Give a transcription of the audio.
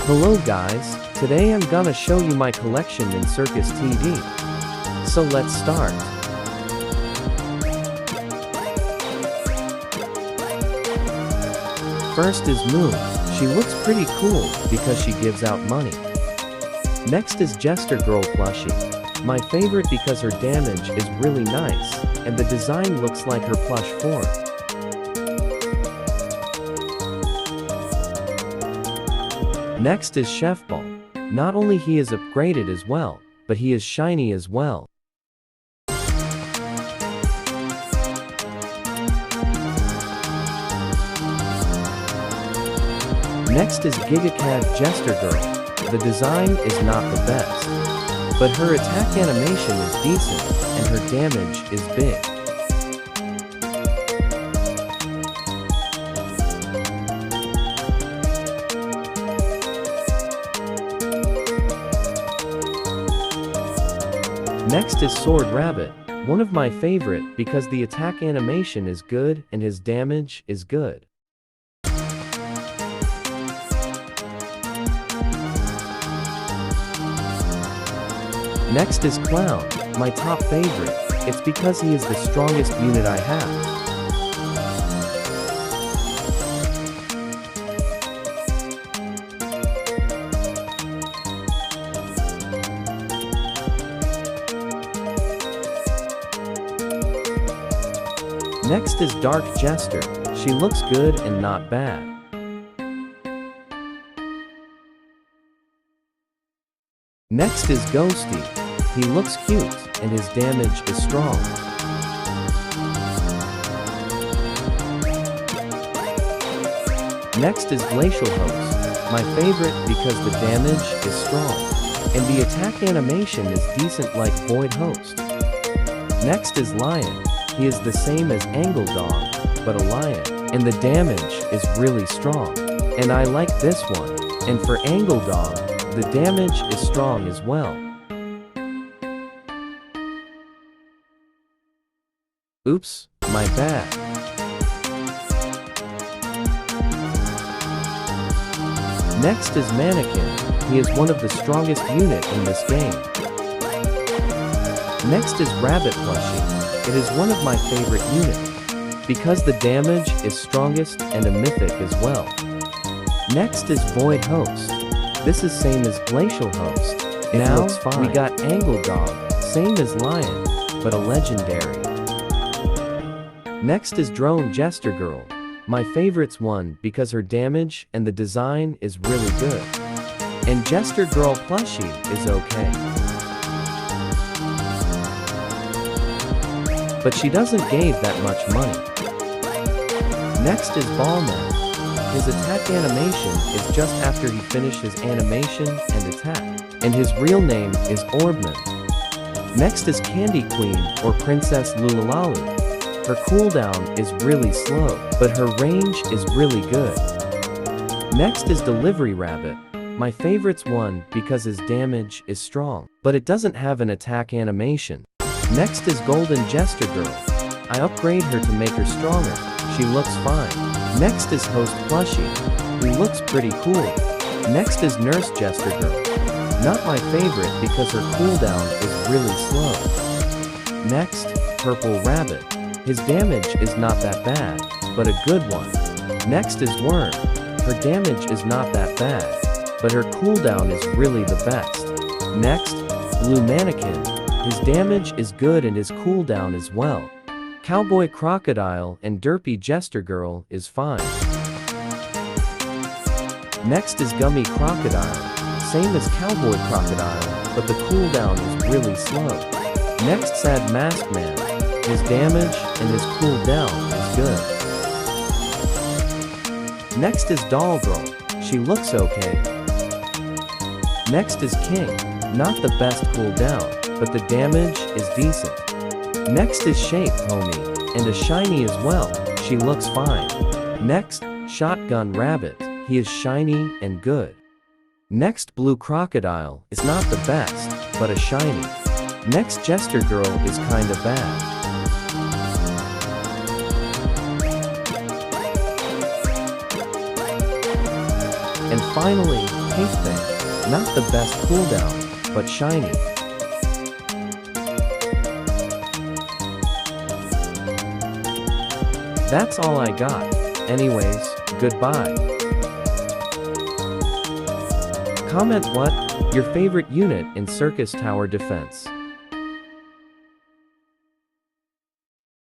Hello guys, today I'm gonna show you my collection in Circus TV. So let's start. First is Moon. She looks pretty cool because she gives out money. Next is Jester Girl plushie. My favorite because her damage is really nice, and the design looks like her plush form. Next is Chef Ball. Not only he is upgraded as well, but he is shiny as well. Next is GigaCad Jester Girl. The design is not the best, but her attack animation is decent, and her damage is big. Next is Sword Rabbit, one of my favorite because the attack animation is good and his damage is good. Next is Clown, my top favorite. It's because he is the strongest unit I have. Next is Dark Jester. She looks good and not bad. Next is Ghosty. He looks cute, and his damage is strong. Next is Glacial Host. My favorite because the damage is strong, and the attack animation is decent like Void Host. Next is Lion. He is the same as Angle Dog, but a lion, and the damage is really strong. And I like this one. And for Angle Dog, the damage is strong as well. Oops, my bad. Next is Mannequin. He is one of the strongest unit in this game. Next is Rabbit Plushie. It is one of my favorite units, because the damage is strongest and a mythic as well. Next is Void Host. This is same as Glacial Host. Now, we got Angle Dog, same as Lion, but a legendary. Next is Drone Jester Girl. My favorite's one because her damage and the design is really good. And Jester Girl plushie is okay. But she doesn't give that much money. Next is Ballman. His attack animation is just after he finishes animation and attack, and his real name is Orbman. Next is Candy Queen or Princess Lulalalu. Her cooldown is really slow, but her range is really good. Next is Delivery Rabbit. My favorite's one because his damage is strong, but it doesn't have an attack animation. Next is Golden Jester Girl. I upgrade her to make her stronger. She looks fine. Next is Host Plushie. He looks pretty cool. Next is Nurse Jester Girl. Not my favorite because her cooldown is really slow. Next, Purple Rabbit. His damage is not that bad, but a good one. Next is Worm. Her damage is not that bad, but her cooldown is really the best. Next, Blue Mannequin. His damage is good and his cooldown as well. Cowboy Crocodile and Derpy Jester Girl is fine. Next is Gummy Crocodile. Same as Cowboy Crocodile, but the cooldown is really slow. Next Sad Mask Man. His damage and his cooldown is good. Next is Doll Girl. She looks okay. Next is King. Not the best cooldown, but the damage is decent. Next is Shape Homie, and a shiny as well. She looks fine. Next, Shotgun Rabbit. He is shiny and good. Next, Blue Crocodile is not the best, but a shiny. Next, Jester Girl is kinda bad. And finally, cape thing. Not the best cooldown, but shiny. That's all I got. Anyways, goodbye. Comment what your favorite unit in Circus Tower Defense.